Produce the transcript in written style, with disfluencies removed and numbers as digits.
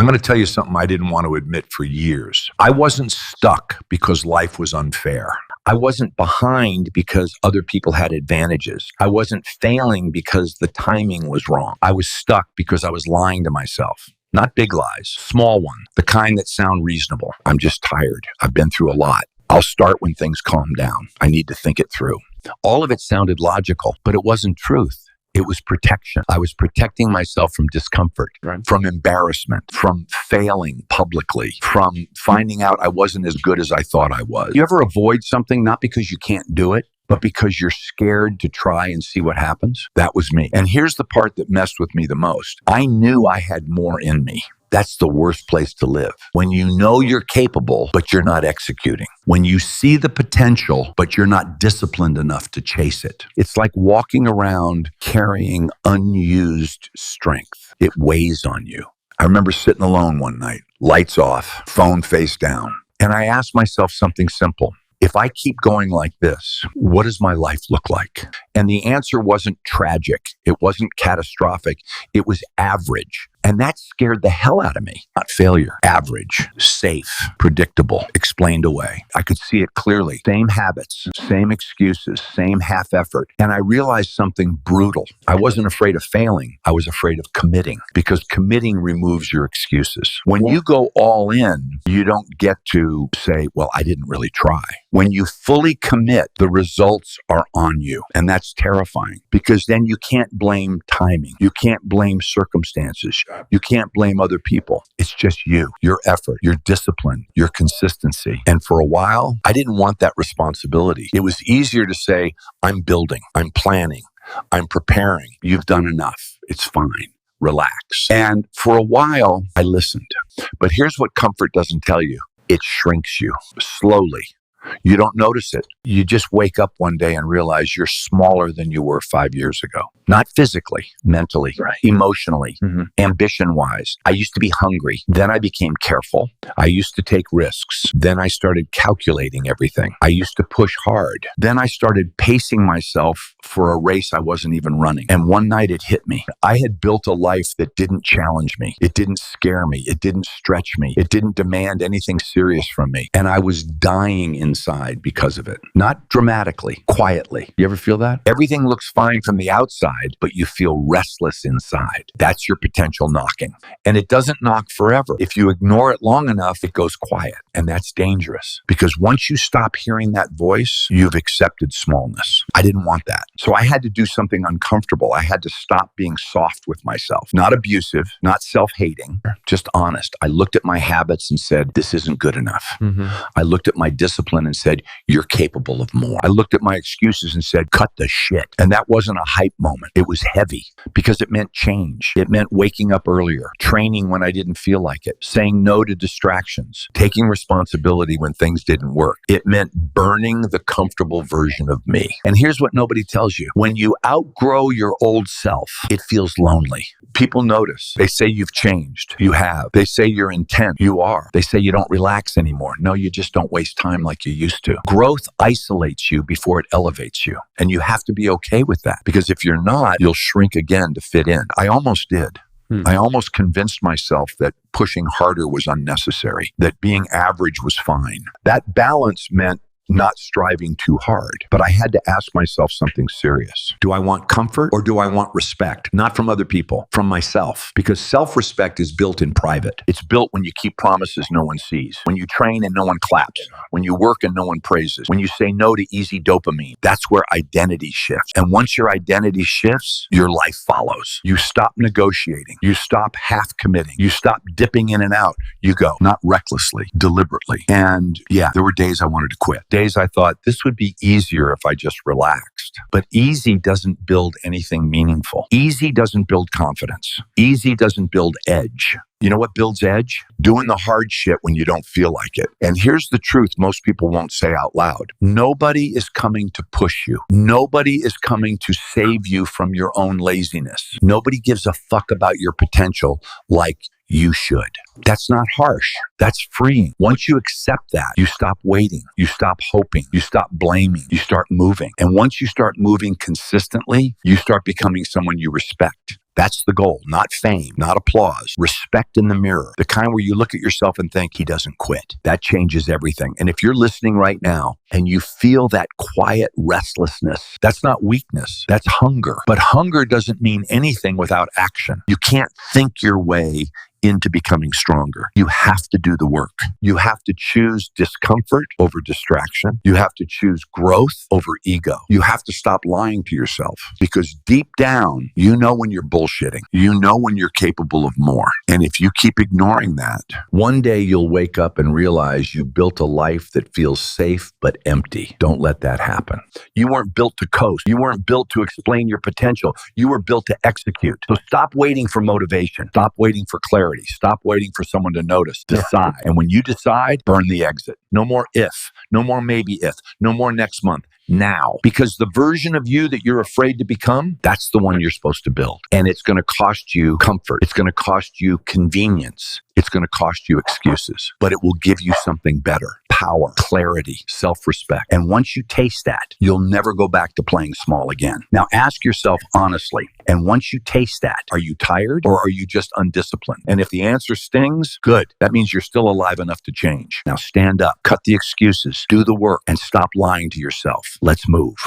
going to tell you something I didn't want to admit for years. I wasn't stuck because life was unfair. I wasn't behind because other people had advantages. I wasn't failing because the timing was wrong. I was stuck because I was lying to myself. Not big lies, small one, the kind that sound reasonable. I'm just tired. I've been through a lot. I'll start when things calm down. I need to think it through. All of it sounded logical, but it wasn't truth. It was protection. I was protecting myself from discomfort, from embarrassment, from failing publicly, from finding out I wasn't as good as I thought I was. You ever avoid something not because you can't do it, but because you're scared to try and see what happens? That was me. And here's the part that messed with me the most. I knew I had more in me. That's the worst place to live. When you know you're capable, but you're not executing. When you see the potential, but you're not disciplined enough to chase it. It's like walking around carrying unused strength. It weighs on you. I remember sitting alone one night, lights off, phone face down. And I asked myself something simple. If I keep going like this, what does my life look like? And the answer wasn't tragic. It wasn't catastrophic. It was average. And that scared the hell out of me. Not failure. Average, safe, predictable, explained away. I could see it clearly. Same habits, same excuses, same half effort. And I realized something brutal. I wasn't afraid of failing. I was afraid of committing, because committing removes your excuses. When you go all in, you don't get to say, well, I didn't really try. When you fully commit, the results are on you. And that's terrifying, because then you can't blame timing. You can't blame circumstances. You can't blame other people. It's just you, your effort, your discipline, your consistency. And for a while, I didn't want that responsibility. It was easier to say, I'm building, I'm planning, I'm preparing. You've done enough. It's fine. Relax. And for a while, I listened. But here's what comfort doesn't tell you. It shrinks you slowly. You don't notice it. You just wake up one day and realize you're smaller than you were 5 years ago. Not physically, mentally, emotionally, ambition-wise. I used to be hungry. Then I became careful. I used to take risks. Then I started calculating everything. I used to push hard. Then I started pacing myself for a race I wasn't even running. And one night it hit me. I had built a life that didn't challenge me. It didn't scare me. It didn't stretch me. It didn't demand anything serious from me. And I was dying inside because of it. Not dramatically, quietly. You ever feel that? Everything looks fine from the outside, but you feel restless inside. That's your potential knocking. And it doesn't knock forever. If you ignore it long enough, it goes quiet. And that's dangerous, because once you stop hearing that voice, you've accepted smallness. I didn't want that. So I had to do something uncomfortable. I had to stop being soft with myself. Not abusive, not self-hating, just honest. I looked at my habits and said, this isn't good enough. I looked at my discipline and said, you're capable of more. I looked at my excuses and said, cut the shit. And that wasn't a hype moment. It was heavy, because it meant change. It meant waking up earlier, training when I didn't feel like it, saying no to distractions, taking responsibility when things didn't work. It meant burning the comfortable version of me. And here's what nobody tells you. When you outgrow your old self, it feels lonely. People notice. They say you've changed. You have. They say you're intense. You are. They say you don't relax anymore. No, you just don't waste time like you used to. Growth isolates you before it elevates you. And you have to be okay with that, because if you're not, you'll shrink again to fit in. I almost did. I almost convinced myself that pushing harder was unnecessary, that being average was fine. That balance meant not striving too hard. But I had to ask myself something serious. Do I want comfort, or do I want respect? Not from other people, from myself. Because self-respect is built in private. It's built when you keep promises no one sees, when you train and no one claps, when you work and no one praises, when you say no to easy dopamine. That's where identity shifts. And once your identity shifts, your life follows. You stop negotiating. You stop half committing. You stop dipping in and out. You go, not recklessly, deliberately. And yeah, there were days I wanted to quit. Days I thought this would be easier if I just relaxed. But easy doesn't build anything meaningful. Easy doesn't build confidence. Easy doesn't build edge. You know what builds edge? Doing the hard shit when you don't feel like it. And here's the truth most people won't say out loud. Nobody is coming to push you. Nobody is coming to save you from your own laziness. Nobody gives a fuck about your potential like you should. That's not harsh. That's freeing. Once you accept that, you stop waiting. You stop hoping. You stop blaming. You start moving. And once you start moving consistently, you start becoming someone you respect. That's the goal, not fame, not applause, respect in the mirror, the kind where you look at yourself and think, he doesn't quit. That changes everything. And if you're listening right now and you feel that quiet restlessness, that's not weakness, that's hunger. But hunger doesn't mean anything without action. You can't think your way into becoming stronger. You have to do the work. You have to choose discomfort over distraction. You have to choose growth over ego. You have to stop lying to yourself because deep down, you know when you're bullshitting. You know when you're capable of more. And if you keep ignoring that, one day you'll wake up and realize you built a life that feels safe but empty. Don't let that happen. You weren't built to coast. You weren't built to explain your potential. You were built to execute. So stop waiting for motivation. Stop waiting for clarity. Stop waiting for someone to notice. Decide. And when you decide, burn the exit. No more if. No more maybe if. No more next month. Now. Because the version of you that you're afraid to become, that's the one you're supposed to build. And it's going to cost you comfort. It's going to cost you convenience. It's going to cost you excuses. But it will give you something better. Power, clarity, self-respect. And once you taste that, you'll never go back to playing small again. Now ask yourself honestly, and once you taste that, are you tired or are you just undisciplined? And if the answer stings, good. That means you're still alive enough to change. Now stand up, cut the excuses, do the work, and stop lying to yourself. Let's move.